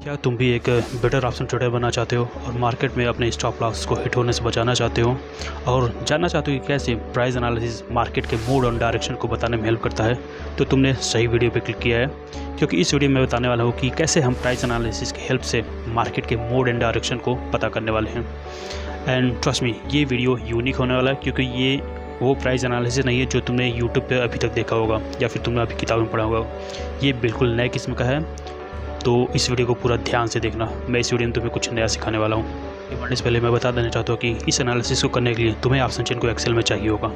क्या तुम भी एक बेटर ऑप्शन ट्रेडर बनना चाहते हो और मार्केट में अपने स्टॉप लॉस को हिट होने से बचाना चाहते हो और जानना चाहते हो कि कैसे प्राइस एनालिसिस मार्केट के मूड और डायरेक्शन को बताने में हेल्प करता है, तो तुमने सही वीडियो पे क्लिक किया है। क्योंकि इस वीडियो में बताने वाला हूँ कि कैसे हम प्राइस एनालिसिस की हेल्प से मार्केट के मूड एंड डायरेक्शन को पता करने वाले हैं। एंड ट्रस्ट मी, ये वीडियो यूनिक होने वाला है क्योंकि ये वो प्राइस एनालिसिस नहीं है जो तुमने यूट्यूब पे अभी तक देखा होगा या फिर तुमने अभी किताब में पढ़ा होगा। ये बिल्कुल नए किस्म का है, तो इस वीडियो को पूरा ध्यान से देखना। मैं इस वीडियो में तुम्हें कुछ नया सिखाने वाला हूँ। बढ़ने से पहले मैं बता देना चाहता हूँ कि इस एनालिसिस को करने के लिए तुम्हें ऑप्शन चेन को एक्सेल में चाहिए होगा।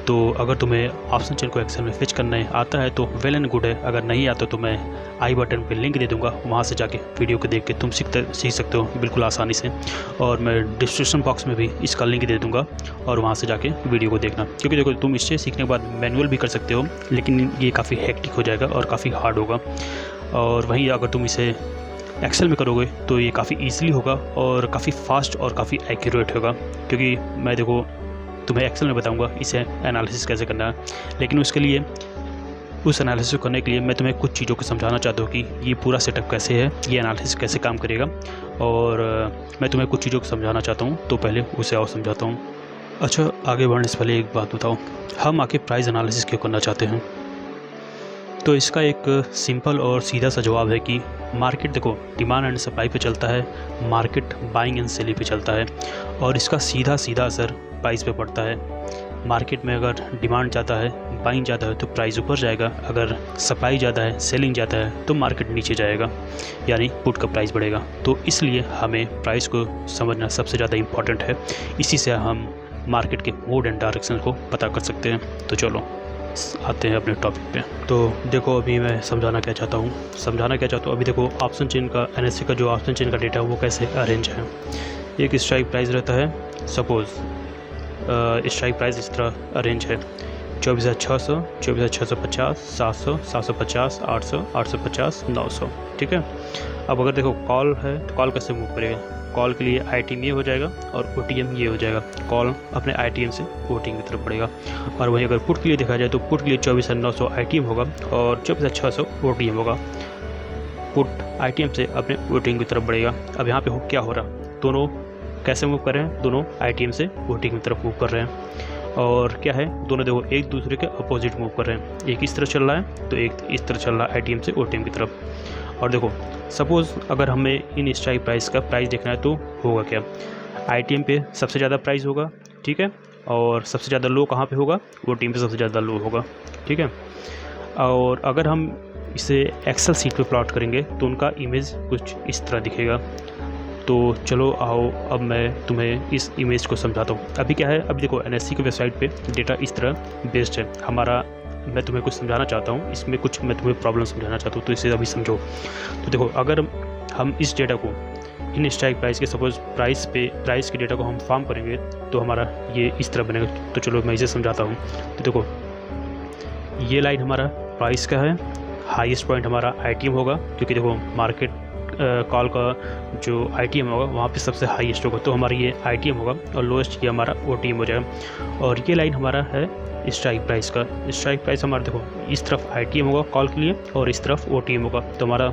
तो अगर तुम्हें ऑप्शन चेन को एक्सेल में फिच करने आता है तो वेल एंड गुड है, अगर नहीं आता तो मैं आई बटन पे लिंक दे दूंगा, वहाँ से जाके वीडियो को देख के तुम सीख सकते हो बिल्कुल आसानी से। और मैं डिस्क्रिप्शन बॉक्स में भी इसका लिंक दे दूंगा और वहाँ से जाके वीडियो को देखना। क्योंकि देखो, तुम इससे सीखने के बाद मैनुअल भी कर सकते हो, लेकिन ये काफ़ी हेक्टिक हो जाएगा और काफ़ी हार्ड होगा। और वहीं अगर तुम इसे एक्सेल में करोगे तो ये काफ़ी ईजिली होगा और काफ़ी फास्ट और काफ़ी एक्यूरेट होगा। क्योंकि मैं देखो तुम्हें एक्सेल में बताऊंगा इसे एनालिसिस कैसे करना है, लेकिन उसके लिए उस एनालिसिस को करने के लिए मैं तुम्हें कुछ चीज़ों को समझाना चाहता हूँ कि ये पूरा सेटअप कैसे है, ये एनालिसिस कैसे काम करेगा। और मैं तुम्हें कुछ चीज़ों को समझाना चाहता हूँ, तो पहले उसे और समझाता हूँ। अच्छा, आगे बढ़ने से पहले एक बात बताओ, हम आके प्राइस एनालिसिस क्यों करना चाहते हैं? तो इसका एक सिंपल और सीधा सा जवाब है कि मार्केट देखो डिमांड एंड सप्लाई पे चलता है, मार्केट बाइंग एंड सेलिंग पे चलता है और इसका सीधा सीधा असर प्राइस पे पड़ता है। मार्केट में अगर डिमांड ज़्यादा है, बाइंग ज़्यादा है तो प्राइस ऊपर जाएगा, अगर सप्लाई ज़्यादा है, सेलिंग ज़्यादा है तो मार्केट नीचे जाएगा, यानी पुट का प्राइस बढ़ेगा। तो इसलिए हमें प्राइस को समझना सबसे ज़्यादा इम्पॉर्टेंट है। इसी से हम मार्केट के मूड एंड डायरेक्शन को पता कर सकते हैं। तो चलो आते हैं अपने टॉपिक पे। तो देखो, अभी मैं समझाना क्या चाहता हूँ। अभी देखो ऑप्शन चेन का, एनएससी का जो ऑप्शन चेन का डेटा है वो कैसे अरेंज है। एक स्ट्राइक प्राइस रहता है, सपोज स्ट्राइक प्राइस इस तरह अरेंज है 24,600, 24,650, 700, 750, 800, 850, 900। ठीक है। अब अगर देखो कॉल है तो कॉल कैसे मूव करेगा? कॉल के लिए आईटीएम ये हो जाएगा और ओटीएम ये हो जाएगा। कॉल अपने आईटीएम से ओटीएम की तरफ बढ़ेगा। और वहीं अगर पुट के लिए देखा जाए तो पुट के लिए 24,900 आईटीएम होगा और 24,600 ओटीएम होगा। पुट आईटीएम से अपने ओटीएम की तरफ बढ़ेगा। अब यहाँ पे क्या हो रहा, दोनों कैसे मूव कर रहे हैं? दोनों आईटीएम से ओटीएम की तरफ मूव कर रहे हैं। और क्या है, दोनों देखो एक दूसरे के अपोजिट मूव कर रहे हैं। एक इस तरह चल रहा है तो एक इस तरह चल रहा है आईटीएम से ओटीएम की तरफ। और देखो सपोज़ अगर हमें इन स्ट्राइक प्राइस का प्राइस देखना है तो होगा क्या, आईटीएम पे सबसे ज़्यादा प्राइस होगा, ठीक है, और सबसे ज़्यादा लो कहाँ पे होगा? ओटीएम पे सबसे ज़्यादा लो होगा, ठीक है। और अगर हम इसे एक्सेल सीट पे प्लॉट करेंगे तो उनका इमेज कुछ इस तरह दिखेगा। तो चलो आओ अब मैं तुम्हें इस इमेज को समझाता हूँ। अभी क्या है, अभी देखो एनएससी की वेबसाइट पे डेटा इस तरह बेस्ड है हमारा। मैं तुम्हें कुछ समझाना चाहता हूँ, इसमें कुछ मैं तुम्हें प्रॉब्लम समझाना चाहता हूँ, तो इसे अभी समझो। तो देखो, अगर हम इस डेटा को इन स्ट्राइक प्राइस के, सपोज प्राइस के डेटा को हम फॉर्म करेंगे तो हमारा ये इस तरह बनेगा। तो चलो मैं इसे समझाता हूँ। तो देखो ये लाइन हमारा प्राइस का है, हाईएस्ट पॉइंट हमारा आईटीएम होगा, क्योंकि देखो मार्केट कॉल का जो आईटीएम होगा वहाँ पे सबसे हाईएस्ट होगा, तो हमारा ये आईटीएम होगा और लोएस्ट ये हमारा ओटीएम हो जाएगा। और ये लाइन हमारा है स्ट्राइक प्राइस का। स्ट्राइक प्राइस हमारा देखो इस तरफ आईटीएम होगा कॉल के लिए और इस तरफ ओटीएम होगा, तो हमारा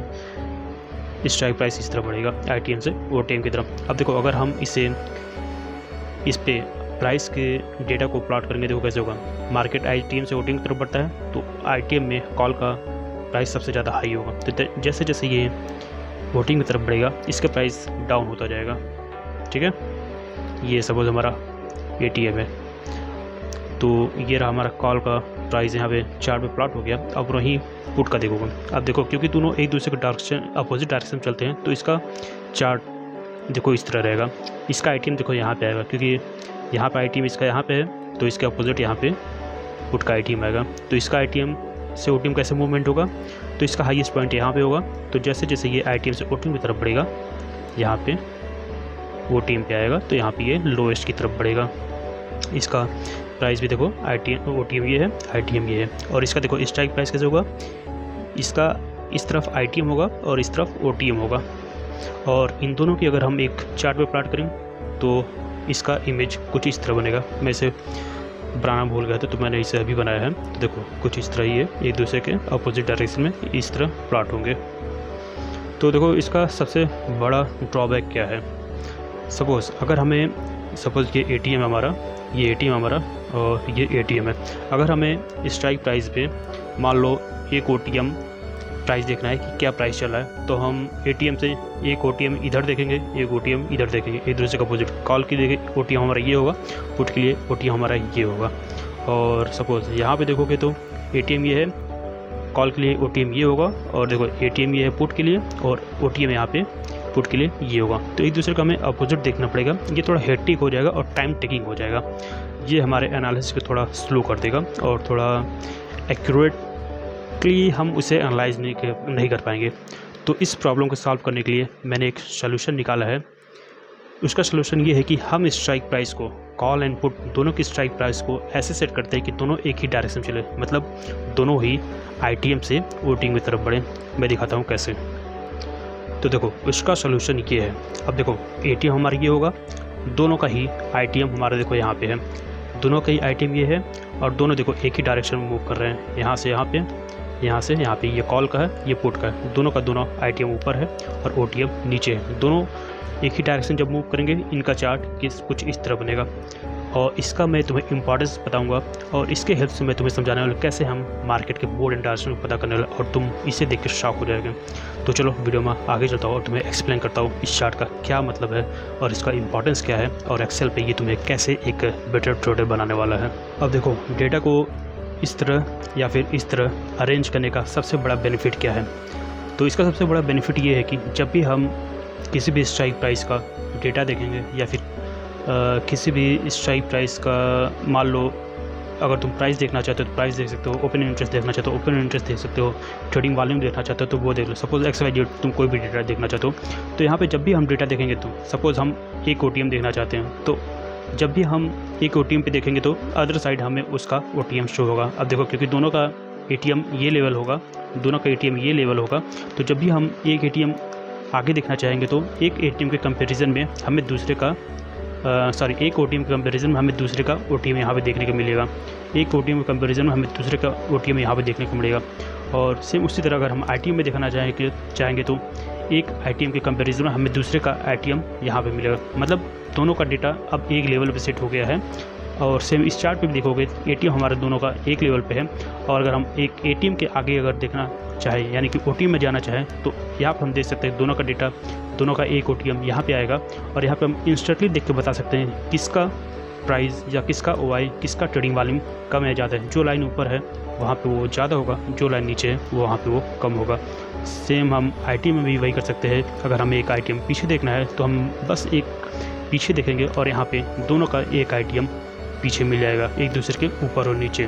स्ट्राइक प्राइस इस तरफ बढ़ेगा आईटीएम से ओटीएम की तरफ। अब देखो अगर हम इस पे प्राइस के डेटा को प्लॉट करेंगे, देखो कैसे होगा। मार्केट आईटीएम से ओटीएम की तरफ बढ़ता है तो आईटीएम में कॉल का प्राइस सबसे ज़्यादा हाई होगा। तो जैसे जैसे ये ओटीएम की तरफ बढ़ेगा इसका प्राइस डाउन होता जाएगा, ठीक है। ये सपोज हमारा एटीएम है, तो ये रहा हमारा कॉल का प्राइस, यहाँ पे चार्ट पे प्लॉट हो गया। अब वहीं पुट का देखोगे। अब देखो क्योंकि दोनों एक दूसरे के डायरेक्शन अपोजिट डायरेक्शन चलते हैं तो इसका चार्ट देखो इस तरह रहेगा। इसका आईटीएम देखो यहाँ पे आएगा, क्योंकि यहाँ पे आईटीएम इसका यहाँ पे है तो इसके अपोजिट यहाँ पे पुट का आईटीएम आएगा। तो इसका आईटीएम से ओटीएम कैसे मूवमेंट होगा, तो इसका हाईएस्ट पॉइंट यहाँ पे होगा। तो जैसे जैसे ये आईटीएम से ओटीएम की तरफ बढ़ेगा, यहाँ पे ओटीएम पे आएगा तो यहाँ पे ये लोएस्ट की तरफ बढ़ेगा। इसका प्राइस भी देखो आईटीएम ओटीएम ये है, आईटीएम ये है। और इसका देखो स्ट्राइक प्राइस कैसे होगा, इसका इस तरफ आईटीएम होगा और इस तरफ ओटीएम होगा। और इन दोनों की अगर हम एक चार्ट पे प्लॉट करें तो इसका इमेज कुछ इस तरह बनेगा। मैं इसे बनाना भूल गया था तो मैंने इसे अभी बनाया है। तो देखो कुछ इस तरह ही है, एक दूसरे के अपोजिट डायरेक्शन में इस तरह प्लॉट होंगे। तो देखो इसका सबसे बड़ा ड्रॉबैक क्या है। सपोज़ अगर हमें ये एटीएम हमारा, ये एटीएम हमारा और ये एटीएम है। अगर हमें स्ट्राइक प्राइस पे मान लो एक ओटीएम प्राइस देखना है कि क्या प्राइस चल रहा है, तो हम एटीएम से एक ओटीएम इधर देखेंगे, एक ओटीएम इधर देखेंगे, एक दूसरे का अपोजिट। कॉल के लिए ओटीएम हमारा ये होगा, पुट के लिए ओटीएम हमारा ये होगा। और सपोज़ यहाँ पे देखोगे तो एटीएम ये है, कॉल के लिए ओटीएम ये होगा, और देखो एटीएम ये है पुट के लिए, और ओटीएम यहाँ पे पुट के लिए ये होगा। तो एक दूसरे का हमें अपोजिट देखना पड़ेगा। ये थोड़ा हेक्टिक हो जाएगा और टाइम टेकिंग हो जाएगा। ये हमारे एनालिसिस को थोड़ा स्लो कर देगा और थोड़ा एक्यूरेटली हम उसे एनालाइज नहीं कर पाएंगे। तो इस प्रॉब्लम को सॉल्व करने के लिए मैंने एक सलूशन निकाला है। उसका सलूशन ये है कि हम स्ट्राइक प्राइस को, कॉल एंड पुट दोनों की स्ट्राइक प्राइस को ऐसे सेट करते हैं कि दोनों एक ही डायरेक्शन चले, मतलब दोनों ही आईटीएम से ओटीएम की तरफ बढ़े। मैं दिखाता हूँ कैसे। तो देखो उसका सलूशन ये है। अब देखो एटीएम हमारा ये होगा, दोनों का ही आईटीएम हमारा देखो यहाँ पे है, दोनों का ही आईटीएम ये है, और दोनों देखो एक ही डायरेक्शन में मूव कर रहे हैं, यहाँ से यहाँ पे, यहाँ से यहाँ पे। ये कॉल का है, ये पुट का है। दोनों का दोनों आईटीएम ऊपर है और ओटीएम नीचे है। दोनों एक ही डायरेक्शन जब मूव करेंगे, इनका चार्ट कुछ इस तरह बनेगा। और इसका मैं तुम्हें इंपॉर्टेंस बताऊंगा, और इसके हेल्प से मैं तुम्हें समझाने वाला कैसे हम मार्केट के मोड एंड डायरेक्शन को पता करने वाला, और तुम इसे देख कर शॉक हो जाएगा। तो चलो वीडियो में आगे चलता हूँ और तुम्हें एक्सप्लेन करता हूँ इस चार्ट का क्या मतलब है और इसका इंपॉर्टेंस क्या है, और एक्सेल पे ये तुम्हें कैसे एक बेटर ट्रेडर बनाने वाला है। अब देखो डेटा को इस तरह या फिर इस तरह अरेंज करने का सबसे बड़ा बेनिफिट क्या है। तो इसका सबसे बड़ा बेनिफिट ये है कि जब भी हम किसी भी स्ट्राइक प्राइस का डेटा देखेंगे, या फिर किसी भी स्ट्राइक प्राइस का, मान लो अगर तुम प्राइस देखना चाहते हो तो प्राइस देख सकते हो, ओपन इंटरेस्ट देखना चाहते हो ओपन इंटरेस्ट देख सकते हो, ट्रेडिंग वॉल्यूम देखना चाहते हो तो वो देख लो। सपोज XYZ तुम कोई भी डेटा देखना चाहते हो, तो यहाँ पे जब भी हम डेटा देखेंगे, तो सपोज़ हम एक ओटीएम देखना चाहते हैं, तो जब भी हम एक ओटीएम पे देखेंगे तो अदर साइड हमें उसका ओटीएम शो होगा। अब देखो क्योंकि दोनों का एटीएम ये लेवल होगा, दोनों का एटीएम ये लेवल होगा, तो जब भी हम एक एटीएम आगे देखना चाहेंगे तो एक एटीएम के कंपैरिजन में हमें दूसरे का एक ओटीएम के कंपैरिजन में हमें दूसरे का ओटीएम यहाँ पे देखने को मिलेगा। एक ओटीएम के कंपैरिजन में हमें दूसरे का ओटीएम यहाँ पे देखने को मिलेगा। और सेम उसी तरह अगर हम आईटीएम में देखना चाहेंगे तो एक आईटीएम के कंपैरिजन में हमें दूसरे का आईटीएम यहाँ पे मिलेगा। मतलब दोनों का डेटा अब एक लेवल पे सेट हो गया है। और सेम इस चार्ट पे भी देखोगे एटीएम हमारे दोनों का एक लेवल पे है, और अगर हम एक एटीएम के आगे अगर देखना चाहे, यानी कि ओटीएम में जाना चाहें, तो यहाँ पर हम देख सकते हैं दोनों का डेटा, दोनों का एक ओटीएम यहाँ पे आएगा, और यहाँ पे हम इंस्टेंटली देख के बता सकते हैं किसका प्राइस या किसका ओआई, किसका ट्रेडिंग वॉल्यूम कम है ज़्यादा है। जो लाइन ऊपर है वहाँ पे वो ज़्यादा होगा, जो लाइन नीचे है वो वहाँ पे वो कम होगा। सेम हम आईटीएम में भी वही कर सकते हैं। अगर हमें एक आईटीएम पीछे देखना है तो हम बस एक पीछे देखेंगे, और यहाँ पे दोनों का एक आईटीएम पीछे मिल जाएगा, एक दूसरे के ऊपर और नीचे।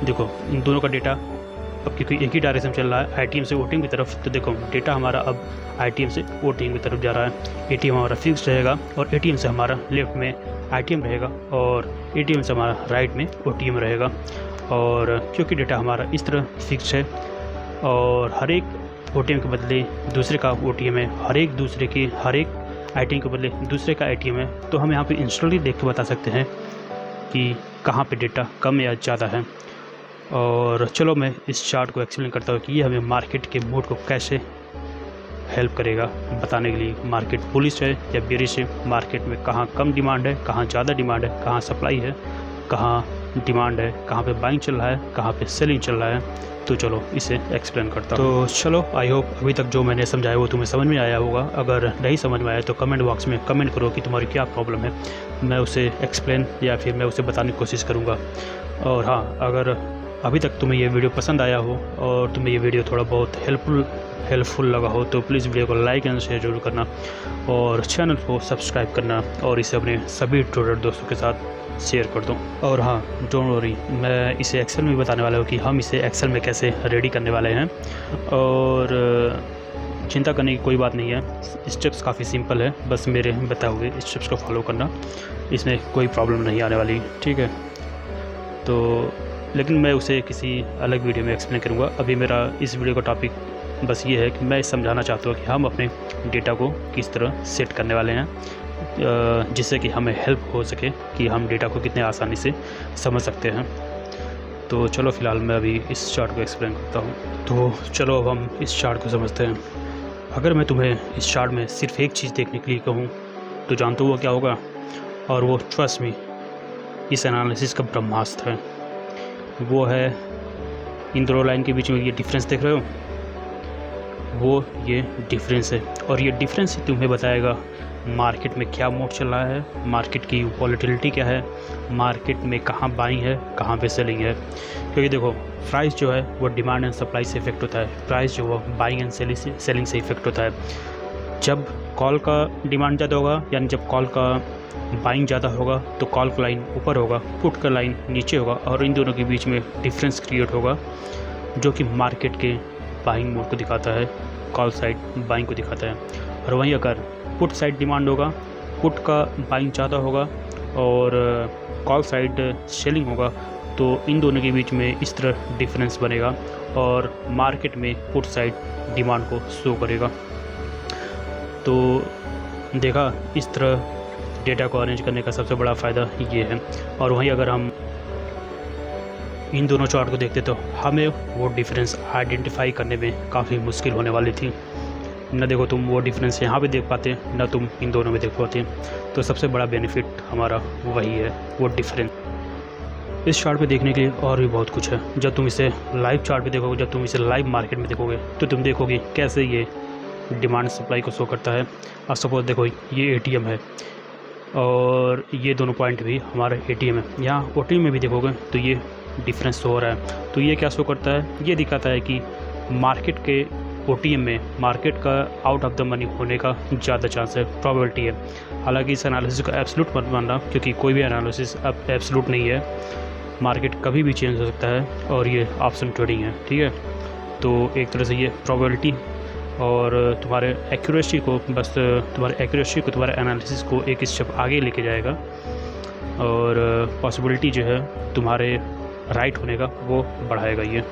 देखो इन दोनों का डेटा अब क्योंकि एक ही डायरेक्शन चल रहा है आईटीएम से ओटीएम की तरफ, तो देखो डेटा हमारा अब आईटीएम से ओटीएम की तरफ जा रहा है। एटीएम हमारा फिक्स रहेगा, और एटीएम से हमारा लेफ्ट में आईटीएम रहेगा, और एटीएम से हमारा राइट में ओटीएम रहेगा। और क्योंकि डेटा हमारा इस तरह फिक्स है, और हर एक ओटीएम के बदले दूसरे का ओटीएम है, हर एक आईटीएम के बदले दूसरे का आईटीएम है, तो हम यहाँ पे इंस्टेंटली देख के बता सकते हैं कि कहाँ पे डेटा कम या ज़्यादा है। और चलो मैं इस चार्ट को एक्सप्लेन करता हूँ कि ये हमें मार्केट के मूड को कैसे हेल्प करेगा बताने के लिए। मार्केट बुलिश है या बेरिश है, मार्केट में कहाँ कम डिमांड है, कहाँ ज़्यादा डिमांड है, कहाँ सप्लाई है, कहाँ डिमांड है, कहाँ पे बाइंग चल रहा है, कहाँ पे सेलिंग चल रहा है। तो चलो इसे एक्सप्लेन करता हूँ। तो चलो आई होप अभी तक जो मैंने समझाया वो तुम्हें समझ में आया होगा। अगर नहीं समझ में आया तो कमेंट बॉक्स में कमेंट करो कि तुम्हारी क्या प्रॉब्लम है, मैं उसे एक्सप्लेन या फिर मैं उसे बताने की कोशिश करूँगा। और हाँ, अगर अभी तक तुम्हें ये वीडियो पसंद आया हो और तुम्हें ये वीडियो थोड़ा बहुत हेल्पफुल लगा हो तो प्लीज़ वीडियो को लाइक एंड शेयर जरूर करना, और चैनल को सब्सक्राइब करना, और इसे अपने सभी ट्रेडर दोस्तों के साथ शेयर कर दूँ। और हाँ, डोंट वरी, मैं इसे एक्सेल में बताने वाला हूँ कि हम इसे एक्सेल में कैसे रेडी करने वाले हैं। और चिंता करने की कोई बात नहीं है, स्टेप्स काफ़ी सिंपल है, बस मेरे बताए हुए स्टेप्स को फॉलो करना, इसमें कोई प्रॉब्लम नहीं आने वाली, ठीक है। तो लेकिन मैं उसे किसी अलग वीडियो में एक्सप्लेन करूँगा। अभी मेरा इस वीडियो का टॉपिक बस ये है कि मैं समझाना चाहता हूँ कि हम अपने डेटा को किस तरह सेट करने वाले हैं, जिससे कि हमें हेल्प हो सके कि हम डेटा को कितने आसानी से समझ सकते हैं। तो चलो फ़िलहाल मैं अभी इस चार्ट को एक्सप्लेन करता हूँ। तो चलो अब हम इस चार्ट को समझते हैं। अगर मैं तुम्हें इस चार्ट में सिर्फ एक चीज़ देखने के लिए कहूँ तो जानते हो क्या होगा, और वो ट्रस्ट मी, इस एनालिसिस का ब्रह्मास्त्र है। वो है इन दोनों लाइन के बीच में ये डिफरेंस देख रहे हो, वो ये डिफरेंस है, और ये डिफरेंस ही तुम्हें बताएगा मार्केट में क्या मोड चल रहा है, मार्केट की वॉलेटिलिटी क्या है, मार्केट में कहाँ बाइंग है, कहाँ पे सेलिंग है। क्योंकि देखो प्राइस जो है वो डिमांड एंड सप्लाई से इफेक्ट होता है, प्राइस जो वो बाइंग एंड सेलिंग से इफेक्ट होता है। जब कॉल का डिमांड ज़्यादा होगा, यानी जब कॉल का बाइंग ज़्यादा होगा तो कॉल का लाइन ऊपर होगा, पुट का लाइन नीचे होगा, और इन दोनों के बीच में डिफरेंस क्रिएट होगा जो कि मार्केट के बाइंग मोड को दिखाता है, कॉल साइड बाइंग को दिखाता है। और वहीं अगर पुट साइड डिमांड होगा, पुट का बाइंग ज़्यादा होगा और कॉल साइड सेलिंग होगा, तो इन दोनों के बीच में इस तरह डिफरेंस बनेगा और मार्केट में पुट साइड डिमांड को शो करेगा। तो देखा, इस तरह डेटा को अरेंज करने का सबसे बड़ा फ़ायदा ये है। और वहीं अगर हम इन दोनों चार्ट को देखते तो हमें वो डिफरेंस आइडेंटिफाई करने में काफ़ी मुश्किल होने वाली थी। न देखो तुम वो डिफरेंस यहाँ पे देख पाते, न तुम इन दोनों में देख पाते। तो सबसे बड़ा बेनिफिट हमारा वही है, वो डिफरेंस। इस चार्ट पे देखने के लिए और भी बहुत कुछ है। जब तुम इसे लाइव चार्ट पे देखोगे, जब तुम इसे लाइव मार्केट में देखोगे, तो तुम देखोगे कैसे ये डिमांड सप्लाई को शो करता है। अब सपोज देखो ये ATM है और ये दोनों पॉइंट भी हमारा ATM है। यहाँ OTM में भी देखोगे तो ये डिफरेंस शो हो रहा है। तो ये क्या शो करता है, ये दिखाता है कि मार्केट के OTM में मार्केट का आउट ऑफ द मनी होने का ज़्यादा चांस है, प्रोबेबिलिटी है। हालांकि इस एनालिसिस को एब्सोल्यूट मत मानना, क्योंकि कोई भी एनालिसिस अब एब्सोल्यूट नहीं है, मार्केट कभी भी चेंज हो सकता है और ये ऑप्शन ट्रेडिंग है, ठीक है। तो एक तरह से ये प्रोबेबिलिटी और तुम्हारे एक्यूरेसी को, बस तुम्हारे एक्यूरेसी को, तुम्हारे एनालिसिस को एक स्टेप आगे लेके जाएगा, और पॉसिबिलिटी जो है तुम्हारे राइट होने का वो बढ़ाएगा ये।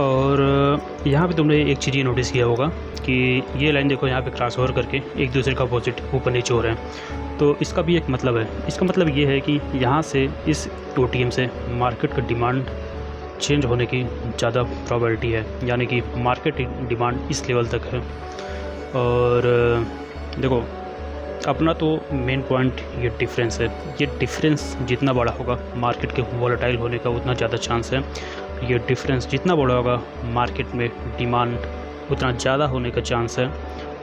और यहाँ पे तुमने एक चीज़ ये नोटिस किया होगा कि ये लाइन देखो, यहाँ पे क्रॉस ओवर करके एक दूसरे का अपोजिट ऊपर नीचे हो रहे हैं। तो इसका भी एक मतलब है। इसका मतलब ये है कि यहाँ से इस OTM से मार्केट का डिमांड चेंज होने की ज़्यादा प्रोबेबिलिटी है, यानी कि मार्केट डिमांड इस लेवल तक है। और देखो अपना तो मेन पॉइंट ये डिफरेंस है। ये डिफरेंस जितना बड़ा होगा मार्केट के वॉलेटाइल होने का उतना ज़्यादा चांस है। ये डिफरेंस जितना बड़ा होगा मार्केट में डिमांड उतना ज़्यादा होने का चांस है।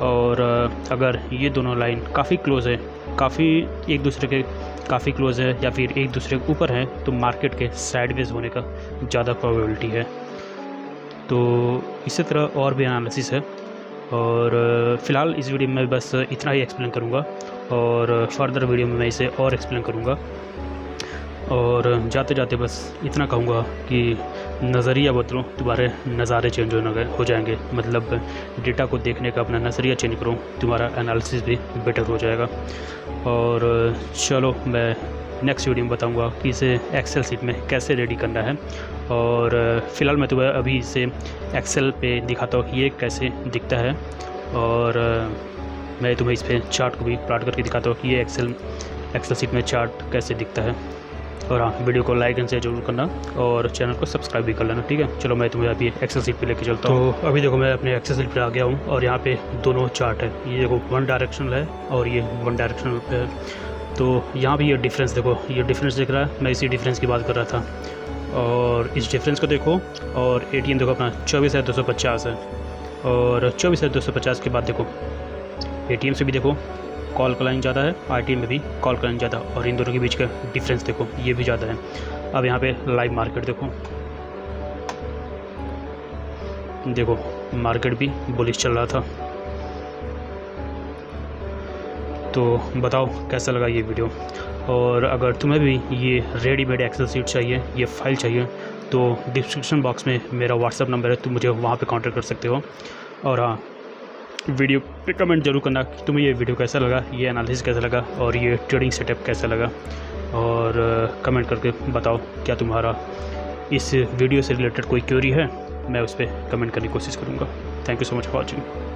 और अगर ये दोनों लाइन काफ़ी क्लोज है, काफ़ी एक दूसरे के काफ़ी क्लोज है, या फिर एक दूसरे के ऊपर है, तो मार्केट के साइडवेज होने का ज़्यादा प्रोबेबिलिटी है। तो इसी तरह और भी एनालिसिस है, और फ़िलहाल इस वीडियो में बस इतना ही एक्सप्लेन करूँगा, और फर्दर वीडियो में मैं इसे और एक्सप्लेन करूँगा। और जाते जाते बस इतना कहूँगा कि नज़रिया बदलो, तुम्हारे नज़ारे चेंज हो जाएंगे। मतलब डेटा को देखने का अपना नज़रिया चेंज करो, तुम्हारा एनालिसिस भी बेटर हो जाएगा। और चलो मैं नेक्स्ट वीडियो में बताऊंगा कि इसे एक्सेल शीट में कैसे रेडी करना है। और फ़िलहाल मैं तुम्हें अभी इसे एक्सेल पे दिखाता हूँ ये कैसे दिखता है, और मैं तुम्हें इस पर चार्ट को भी प्लॉट करके दिखाता हूँ कि ये एक्सेल शीट में चार्ट कैसे दिखता है। और हाँ, वीडियो को लाइक एंड शेयर जरूर करना, और चैनल को सब्सक्राइब भी कर लेना, ठीक है। चलो मैं तुम्हें अभी एक्सेल शीट पे लेके चलता हूँ। तो अभी देखो मैं अपने एक्सेल शीट पे आ गया हूँ, और यहाँ पे दोनों चार्ट है। ये देखो वन डायरेक्शनल है और ये वन डायरेक्शनल पे है। तो यहाँ भी ये डिफरेंस देखो, ये डिफरेंस दिख रहा है, मैं इसी डिफरेंस की बात कर रहा था। और इस डिफरेंस को देखो, और ATM देखो अपना 24,250 है, और 24,250 के बाद देखो ATM से भी देखो कॉल का लाइन ज़्यादा है, RTM में भी कॉल का लाइन ज़्यादा, और इन दोनों के बीच का डिफरेंस देखो ये भी ज़्यादा है। अब यहाँ पे लाइव मार्केट देखो मार्केट भी बुलिश चल रहा था। तो बताओ कैसा लगा ये वीडियो, और अगर तुम्हें भी ये रेडीमेड एक्सेल शीट चाहिए, ये फाइल चाहिए, तो डिस्क्रिप्शन बॉक्स में मेरा व्हाट्सअप नंबर है, तुम मुझे वहाँ पे कांटेक्ट कर सकते हो। और हाँ, वीडियो पे कमेंट जरूर करना कि तुम्हें ये वीडियो कैसा लगा, ये एनालिसिस कैसा लगा, और ये ट्रेडिंग सेटअप कैसा लगा। और कमेंट करके बताओ क्या तुम्हारा इस वीडियो से रिलेटेड कोई क्वेरी है, मैं उस पर कमेंट करने की कोशिश करूँगा। Thank you so much for watching.